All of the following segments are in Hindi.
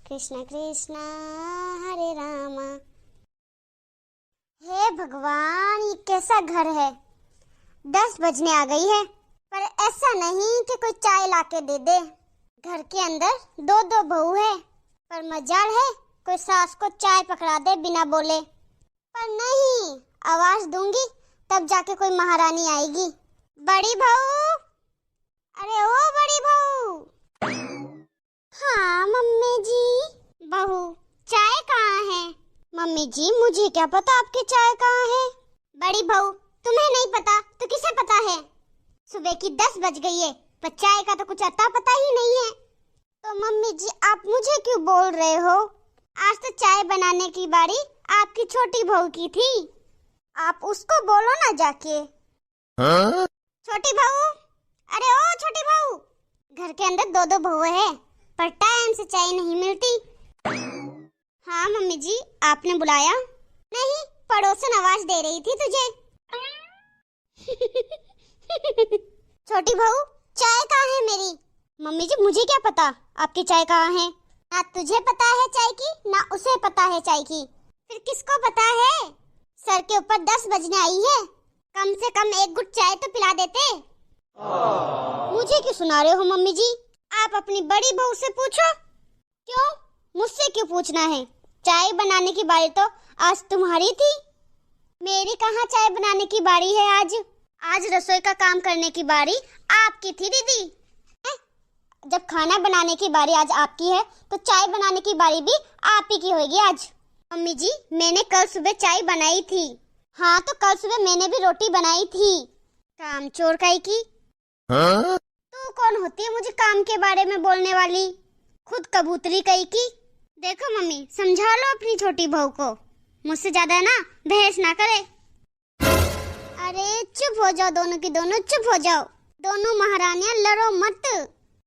कृष्ण कृष्ण हरे रामा। हे भगवान, ये कैसा घर है। 10 बजने आ गई है, पर ऐसा नहीं कि कोई चाय लाके दे दे। घर के अंदर 2 बहू है, पर मजाल है कोई सास को चाय पकड़ा दे बिना बोले। पर नहीं, आवाज दूंगी तब जाके कोई महारानी आएगी। बड़ी बहू, अरे ओ बड़ी बहू। हाँ मम्मी जी। बहू, चाय कहाँ है? मम्मी जी, मुझे क्या पता आपकी चाय कहाँ है। बड़ी बहू, तुम्हें नहीं पता तो किसे पता है? सुबह की 10 बज गई है, पर चाय का तो कुछ अता पता ही नहीं है। तो मम्मी जी, आप मुझे क्यों बोल रहे हो? आज तो चाय बनाने की बारी आपकी छोटी बहू की थी। आप उसको बोलो ना जाके। हाँ? छोटी बहू, अरे ओ छोटी बहू। घर के अंदर 2 बहू है, पर टाइम से चाय नहीं मिलती। हाँ मम्मी जी, आपने बुलाया? नहीं, पड़ोसन आवाज दे रही थी तुझे। छोटी बहू, चाय कहाँ है मेरी? मम्मी जी, मुझे क्या पता आपकी चाय कहाँ है। ना तुझे पता है चाय की, ना उसे पता है चाय की। फिर किसको पता है? सर के ऊपर 10 बजने आई है, कम से कम 1 घुट चाय तो पिला देते। मुझे क्यों सुना रहे हो मम्मी जी? आप अपनी बड़ी बहू से पूछो। क्यों, मुझसे क्यों पूछना है? चाय बनाने की बारी तो आज तुम्हारी थी, मेरी कहाँ चाय बनाने की बारी है आज। आज रसोई का काम करने की बारी आपकी थी दीदी। जब खाना बनाने की बारी आज आपकी है, तो चाय बनाने की बारी भी आप ही की होगी आज। मम्मी जी, मैंने कल सुबह चाय बनाई थी। हाँ, तो कल सुबह मैंने भी रोटी बनाई थी। काम चोर काई की। हाँ? तू कौन होती है मुझे काम के बारे में बोलने वाली? खुद कबूतरी कई की। देखो मम्मी, समझा लो अपनी छोटी बहू को, मुझसे ज्यादा ना बहस ना करे। अरे चुप हो जाओ, दोनों की दोनों चुप हो जाओ। दोनों महारानियां लड़ो मत।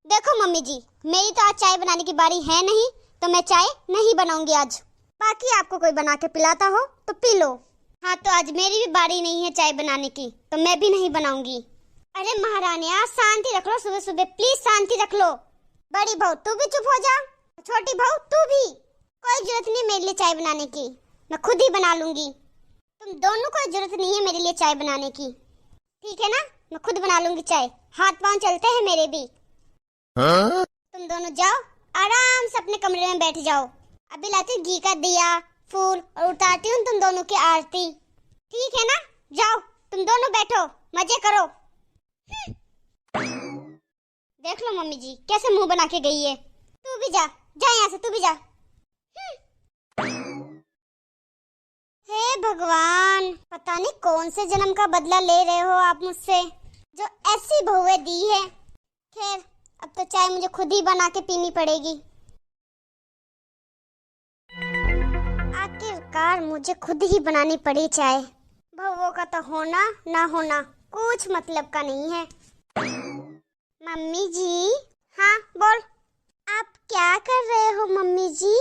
देखो मम्मी जी, मेरी तो आज चाय बनाने की बारी है नहीं, तो मैं चाय नहीं बनाऊंगी आज। बाकी आपको कोई बना के पिलाता हो तो पी लो। हाँ, तो आज मेरी भी बारी नहीं है चाय बनाने की, तो मैं भी नहीं बनाऊंगी। अरे महारानियां, शांति रख लो, सुबह सुबह प्लीज शांति रख लो। बड़ी बहू तू भी चुप हो जा, छोटी बहू तू भी। कोई जरूरत नहीं मेरे लिए चाय बनाने की, मैं खुद ही बना लूंगी। तुम दोनों को जरूरत नहीं है मेरे लिए चाय बनाने की, ठीक है ना? मैं खुद बना लूंगी चाय, हाथ पांव चलते हैं मेरे भी। हाँ? तुम दोनों जाओ, आराम से अपने कमरे में बैठ जाओ। अभी लाती हूँ घी का दिया, फूल और उतारती हूँ तुम दोनों की आरती, ठीक है ना? जाओ तुम दोनों बैठो, मजे करो। देख लो मम्मी जी कैसे मुंह बना के गई है। तू भी जा, जा यहाँ से, तू भी जा। हे भगवान, पता नहीं कौन से जन्म का बदला ले रहे हो आप मुझसे, जो ऐसी बहुएं दी है। खैर, अब तो चाय मुझे खुद ही बना के पीनी पड़ेगी। आखिरकार मुझे खुद ही बनानी पड़ी चाय। बहुओं का तो होना ना होना कुछ मतलब का नहीं है। मम्मी जी। हाँ बोल। आप क्या कर रहे हो मम्मी जी?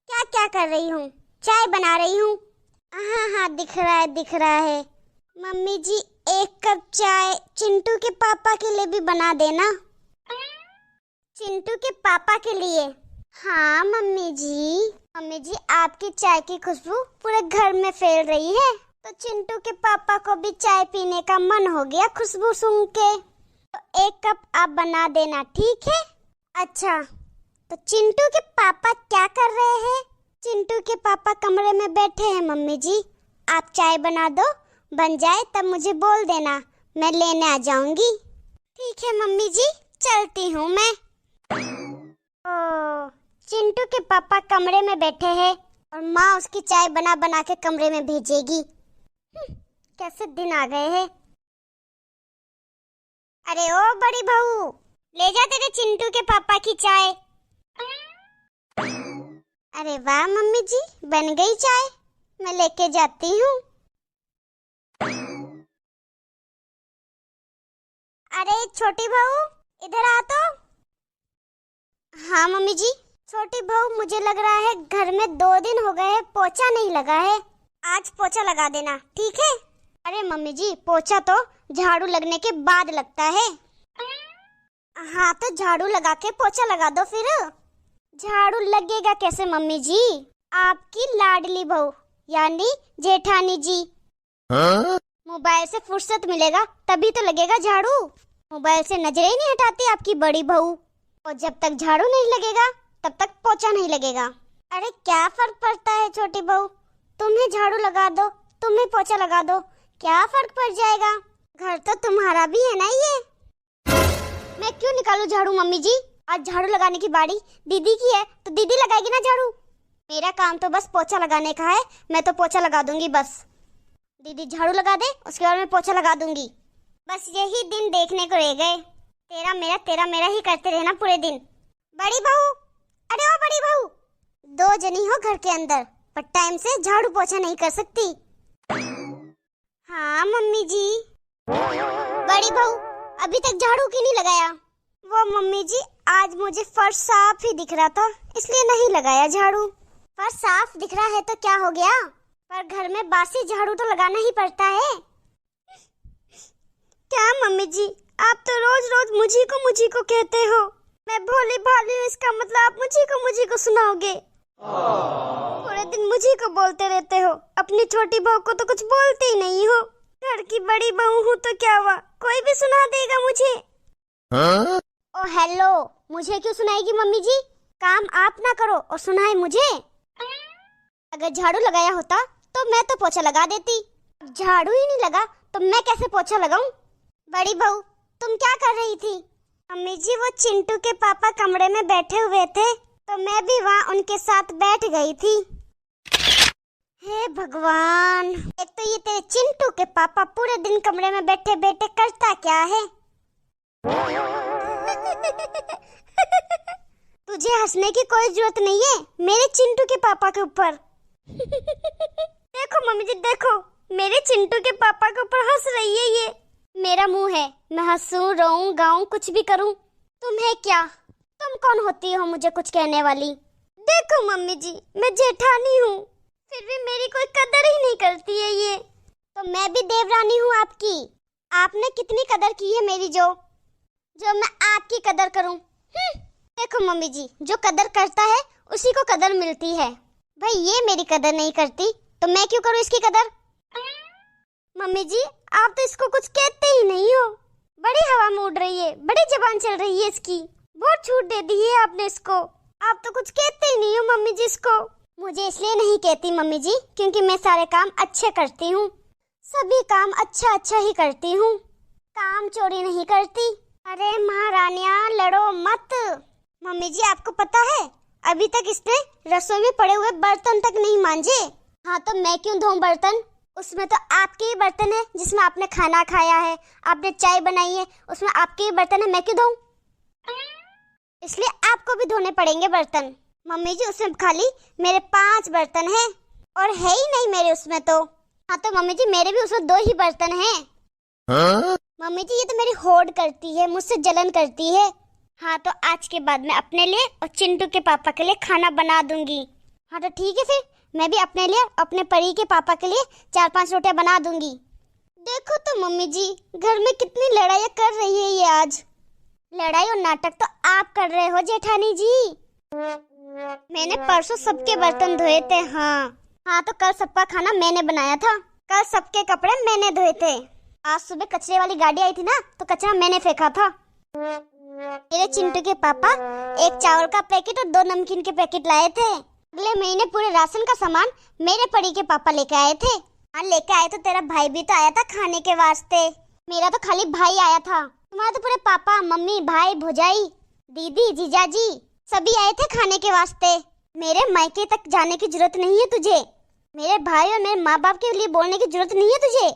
क्या क्या कर रही हूँ? चाय बना रही हूँ। हाँ हाँ, दिख रहा है दिख रहा है। मम्मी जी, 1 कप चाय चिंटू के पापा के लिए भी बना देना। चिंटू के पापा के लिए? हाँ मम्मी जी। मम्मी जी, आपकी चाय की खुशबू पूरे घर में फैल रही है, तो चिंटू के पापा को भी चाय पीने का मन हो गया खुशबू सुन के। तो 1 कप आप बना देना, ठीक है? अच्छा, तो चिंटू के पापा क्या कर रहे हैं? चिंटू के पापा कमरे में बैठे हैं मम्मी जी। आप चाय बना दो, बन जाए तब मुझे बोल देना, मैं लेने आ जाऊंगी। ठीक है मम्मी जी, चलती हूँ मैं। ओ, चिंटू के पापा कमरे में बैठे हैं और माँ उसकी चाय बना बना के कमरे में भेजेगी। कैसे दिन आ गए हैं। अरे ओ बड़ी बहू, ले जा तेरे चिंटू के पापा की चाय। अरे वाह मम्मी जी, बन गई चाय, मैं लेके जाती हूँ। अरे छोटी बहू, इधर आ तो। हाँ मम्मी जी। छोटी बहू, मुझे लग रहा है घर में 2 दिन हो गए पोछा नहीं लगा है, आज पोछा लगा देना, ठीक है? अरे मम्मी जी, पोछा तो झाड़ू लगने के बाद लगता है। हाँ, तो झाड़ू लगा के पोछा लगा दो फिर। झाड़ू लगेगा कैसे मम्मी जी? आपकी लाडली बहू यानी जेठानी जी। मोबाइल से फुर्सत मिलेगा तभी तो लगेगा झाड़ू। मोबाइल से नजरें ही नहीं हटाती आपकी बड़ी बहू। और जब तक झाड़ू नहीं लगेगा तब तक पोछा नहीं लगेगा। अरे क्या फर्क पड़ता है छोटी बहू, तुम्हें झाड़ू लगा दो, तुम्हें पोछा लगा दो, क्या फर्क पड़ जाएगा? घर तो तुम्हारा भी है ना ये। मैं क्यों निकालूं झाड़ू मम्मी जी? आज झाड़ू लगाने की बारी दीदी की है तो दीदी लगाएगी ना झाड़ू। मेरा काम तो बस पोछा लगाने का है, मैं तो पोछा लगा दूंगी बस। दीदी झाड़ू लगा दे उसके बाद मैं पोछा लगा दूंगी। बस यही दिन देखने को रह गए, तेरा मेरा ही करते रहना पूरे दिन। बड़ी बहू, अरे ओ बड़ी बहू, 2 जनी हो घर के अंदर पर टाइम से झाड़ू पोछा नहीं कर सकती। हाँ मम्मी जी। बड़ी बहू अभी तक झाड़ू क्यों नहीं लगाया? वो मम्मी जी आज मुझे फर्श साफ ही दिख रहा था इसलिए नहीं लगाया झाड़ू। फर्श साफ दिख रहा है तो क्या हो गया, पर घर में बासी झाड़ू तो लगाना ही पड़ता है। क्या मम्मी जी आप तो रोज रोज मुझी को कहते हो। मैं भोली भाली हूँ इसका मतलब आप मुझी को सुनाओगे। पूरे दिन मुझी को बोलते रहते हो, अपनी छोटी बहू को तो कुछ बोलते ही नहीं हो। घर की बड़ी बहू हूँ तो क्या हुआ, कोई भी सुना देगा मुझे। ओ हेलो, मुझे क्यों सुनाएगी मम्मी जी? काम आप ना करो और सुनाए मुझे। अगर झाड़ू लगाया होता तो मैं तो पोछा लगा देती, अब झाड़ू ही नहीं लगा तो मैं कैसे पोछा लगाऊं? बड़ी बहू तुम क्या कर रही थी? मम्मी जी वो चिंटू के पापा कमरे में बैठे हुए थे तो मैं भी वहाँ उनके साथ बैठ गई थी। हे भगवान, एक तो ये तेरे चिंटू के पापा पूरे दिन कमरे में बैठे बैठे करता क्या है? तुझे हंसने की कोई जरूरत नहीं है मेरे चिंटू के पापा के ऊपर। देखो मम्मी जी देखो, मेरे चिंटू के पापा के ऊपर हंस रही है ये। मेरा मुंह है, मैं हंसूं रोऊं गाऊं कुछ भी करूं, तुम्हें क्या? तुम कौन होती हो मुझे कुछ कहने वाली? देखो मम्मी जी मैं जेठानी हूँ फिर भी मेरी कोई कदर ही नहीं करती है ये। तो मैं भी देवरानी हूँ आपकी, आपने कितनी कदर की है मेरी जो मैं आपकी कदर करूं? देखो मम्मी जी जो कदर करता है उसी को कदर मिलती है। भाई ये मेरी कदर नहीं करती तो मैं क्यों करूं इसकी कदर? मम्मी जी आप तो इसको कुछ कहते ही नहीं हो, बड़ी हवा में उड़ रही है, बड़ी जबान चल रही है इसकी, बहुत छूट दे दी है आपने इसको। आप तो कुछ कहते ही नहीं हो मम्मी जी इसको। मुझे इसलिए नहीं कहती मम्मी जी क्योंकि मैं सारे काम अच्छे करती हूँ, सभी काम अच्छा ही करती हूँ, काम चोरी नहीं करती। अरे महारानिया लड़ो मत। मम्मी जी आपको पता है अभी तक इसने रसोई में पड़े हुए बर्तन तक नहीं मांजे। हाँ तो मैं क्यों धोऊं बर्तन? उसमें तो आपके ही बर्तन है जिसमें आपने खाना खाया है, आपने चाय बनाई है, उसमें आपके ही बर्तन है, मैं क्यों धोऊं? इसलिए आपको भी धोने पड़ेंगे बर्तन। मम्मी जी उसमें खाली मेरे 5 बर्तन हैं और है ही नहीं मेरे उसमें तो। हाँ तो मम्मी जी मेरे भी उसमें 2 ही बर्तन हैं। मम्मी जी ये तो मेरी होड़ करती है, मुझसे जलन करती है। हाँ तो आज के बाद मैं अपने लिए और चिंटू के पापा के लिए खाना बना दूंगी। हाँ तो ठीक है फिर मैं भी अपने लिए अपने परी के पापा के लिए 4-5 रोटियां बना दूंगी। देखो तो मम्मी जी घर में कितनी लड़ाइयाँ कर रही है ये आज। लड़ाई और नाटक तो आप कर रहे हो जेठानी जी। मैंने परसों सबके बर्तन धोए थे। हाँ तो कल सबका खाना मैंने बनाया था, कल सबके कपड़े मैंने धोए थे। आज सुबह कचरे वाली गाड़ी आई थी ना तो कचरा मैंने फेंका था। मेरे चिंटू के पापा 1 चावल का पैकेट और 2 नमकीन के पैकेट लाए थे। अगले महीने पूरे राशन का सामान मेरे परी के पापा लेके आए थे। हाँ लेके आए तो तेरा भाई भी तो आया था खाने के वास्ते। मेरा तो खाली भाई आया था, तुम्हारा तो पूरे पापा मम्मी भाई भौजाई दीदी जीजाजी सभी आए थे खाने के वास्ते। मेरे मायके तक जाने की जरूरत नहीं है तुझे, मेरे भाई और मेरे माँ बाप के लिए बोलने की जरूरत नहीं है तुझे,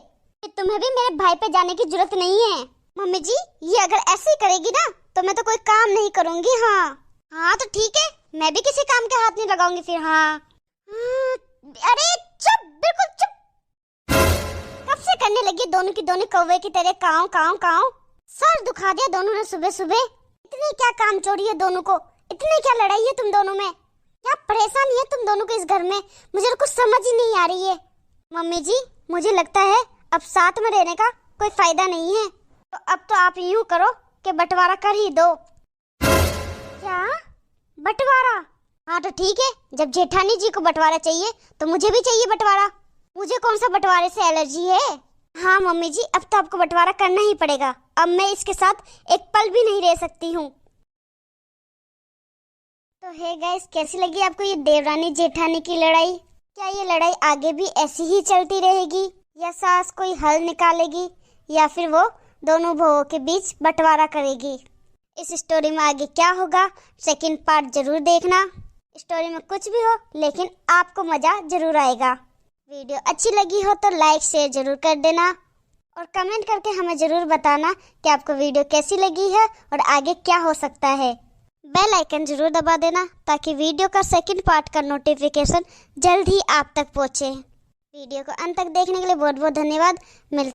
तुम्हें भी मेरे भाई पे जाने की जरूरत नहीं है। मम्मी जी ये अगर ऐसे ही करेगी ना तो मैं तो कोई काम नहीं करूंगी। हाँ तो ठीक है मैं भी किसी काम के हाथ नहीं लगाऊंगी फिर। अरे चुप, बिल्कुल चुप। कब से करने लगी दोनों की दोनों कौवे की तरह काव काव काव। सर दुखा दिया दोनों ने सुबह सुबह। इतनी क्या काम चोरी है दोनों को, इतनी क्या लड़ाई है तुम दोनों में, क्या परेशानी है तुम दोनों को इस घर में, मुझे तो कुछ समझ ही नहीं आ रही है। मम्मी जी मुझे लगता है अब साथ में रहने का कोई फायदा नहीं है, तो अब तो आप यूं करो कि बंटवारा कर ही दो। क्या बंटवारा? हाँ तो ठीक है, जब जेठानी जी को बंटवारा चाहिए तो मुझे भी चाहिए बंटवारा। मुझे कौन सा बंटवारे से एलर्जी है? हाँ मम्मी जी, अब तो आपको बंटवारा करना ही पड़ेगा। अब मैं इसके साथ एक पल भी नहीं रह सकती हूँ। तो हे गाइस, कैसी लगी आपको ये देवरानी जेठानी की लड़ाई? क्या ये लड़ाई आगे भी ऐसी ही चलती रहेगी, या सास कोई हल निकालेगी, या फिर वो दोनों बहुओं के बीच बंटवारा करेगी? इस स्टोरी में आगे क्या होगा, सेकंड पार्ट जरूर देखना। स्टोरी में कुछ भी हो लेकिन आपको मजा जरूर आएगा। वीडियो अच्छी लगी हो तो लाइक शेयर जरूर कर देना और कमेंट करके हमें जरूर बताना कि आपको वीडियो कैसी लगी है और आगे क्या हो सकता है। बेल आइकन जरूर दबा देना ताकि वीडियो का सेकंड पार्ट का नोटिफिकेशन जल्द ही आप तक पहुंचे। वीडियो को अंत तक देखने के लिए बहुत बहुत धन्यवाद।